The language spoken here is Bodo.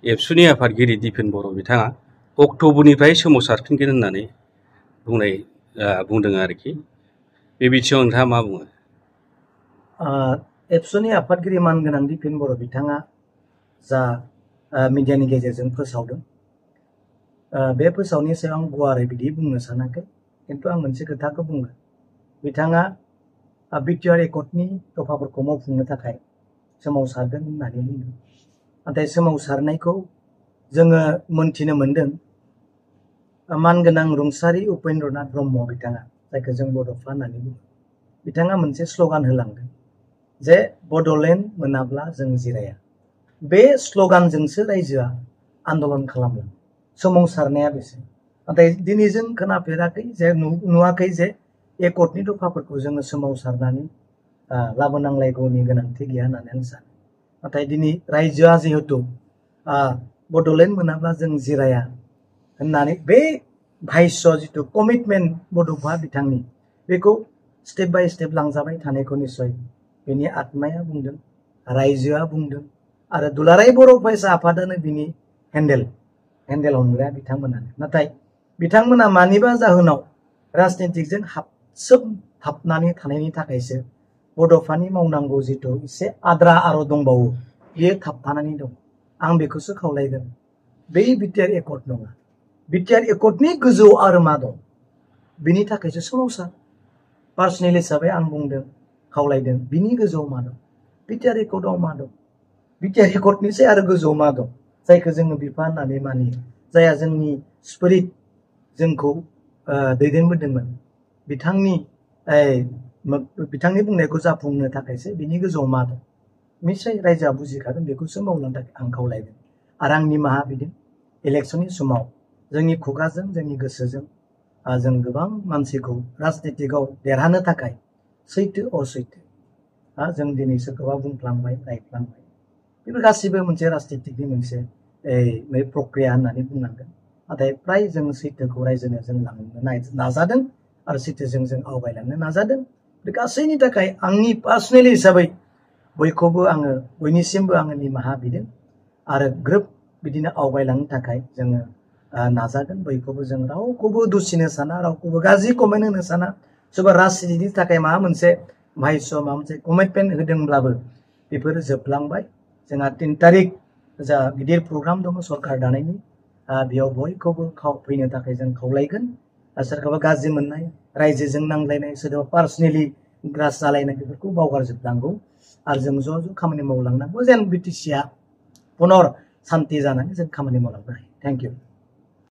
एबसुनि आफादगिरि दिपेन बर' बिथाङा अक्ट'बरनिफ्राय सोमावसारफिनगोन होननानै बुंदों आरोखि। बे बिथिङाव नोंथाङा मा बुङो? एबसुनि आफादगिरि मानगोनां दिपेन बर' बिथाङा जा मिडियानि गेजेरजों फोसावदों, बे फोसावनि सायाव आं गुवारै बिदि बुंनो सानाखै, खिन्थु आं मोनसे खोथाखौ बुंगोन। बिथाङा बिटिआर एकर्डनि दफाफोरखौ मावफुंनो थाखाय सोमावसारदों होननानै बुंदों। नाथाय सोमावसारनायखौ जोङो मोनथिनो मोनदों मानगोनां रुंसारि उपेन्द्रनाथ ब्रह्म बिथाङा, जायखौ जों बड'फा होननानै बुङो, बिथाङा मोनसे स्ल'गान होलांदों जे बड'लेण्ड मोनाब्ला जों जिराया। बे स्ल'गानजोंसो रायजोआ आन्दलन खालामदों। सोमावसारनाया बेसो। नाथाय दिनै जों खोनाफेराखै जे नुवाखै जे एकर्डनि दफाफोरखौ जोङो सोमावसारनानै लाबोनांलायगौनि गोनांथि गैया होननानै आं सानो। नाथाय दिनै रायजोआ जिहेतु बड'लेण्ड मोनाब्ला जों जिराया होननानै बे भाइस' जिथु कमिटमेन्ट बड'फा बिथांनि, बेखौ स्टेप बाय स्टेप लांजाबाय थानायखौ निस्सय बिनि आत्माया बुंदों, रायजोआ बुंदों, आरो दुलाराय बर' फरायसा आफादानो बिनि हेन्डेल हमग्राया बिथांमोनानो। नाथाय बिथांमोना मानिबा जाहोनाव राजनितिकजों हाबनानै थानायनि थाखायसो बड'फानि मावनांगौ जिथु एसे आद्रा आरो दंबावो, बियो थाबथानानै दं। आं बेखौसो खावलायगोन, बै बिटिआर एकर्ड नङा, बिटिआर एकर्डनि गोजौ आरो मा दं, बिनि थाखायसो सोमावसार। पार्सनेल हिसाबै आं बुंदों, खावलायदों, बिनि गोजौआव मा दं, बिटिआर एकर्डआव मा दं, बिटिआर एकर्डनिसै आरो गोजौआव मा दं, जायखौ जोङो बिफा होननानै मानियो, जायहा जोंनि स्पिरिट जोंखौ दैदेनबोदोंमोन, बिथांनि बुंनायखौ जाफुंनो थाखायसो बिनि गोजौआव मा दं, निस्सय रायजोआ बुजिखागोन, बेखौसो मावनो थाखाय आं खावलायगोन। आरो आं निमाहा बिदों, इलेक्सननि समाव जोंनि खुगाजों जोंनि गोसोजों जों गोबां मानसिखौ राजनितिकआव देरहानो थाखाय सैथो असैथो जों दिनै सोरखौबा बुंफ्लांबाय, रायफ्लांबाय, बेफोर गासिबो मोनसे राजनितिकनि मोनसे प्रक्रिया होननानै बुंनांगोन। नाथाय फ्राय जों सैथोखौ रायजोनो जों लांनो नाजादों आरो सैथोजों जों आवगायलांनो नाजादों। बे गासैनि थाखाय आंनि पार्सनेल हिसाबै बयनिसिमबो आङो निमाहा बिदों आरो ग्रोब बिदिनो आवगायलांनो थाखाय जोङो नाजागोन। बयखौबो जों रावखौबो दुसिनो साना, रावखौबो गाज्रि कमेन्ट होनो साना। सोरबा राजनितिनि थाखाय माबा मोनसे भाइस' माबा मोनसे कमिटमेन्ट होदोंब्लाबो बेफोरो जोबलांबाय। जोंहा 3 तारिख जा गिदिर प्रग्राम दङ सरकार दानायनि, बेयाव बयखौबो फैनो थाखाय जों खावलायगोन। सोरखौबा गाज्रि मोननाय, रायजोजों नांलायनाय, सोरबा पार्सनेलि ग्रास जालायनाय, बेफोरखौ बावगारजोबनांगौ आरो जों ज' ज' खामानि मावलांनांगौ, जेन बिटिसिआ पुनर सान्ति जानानै जों खामानि मावलांनो हायो। Thank you.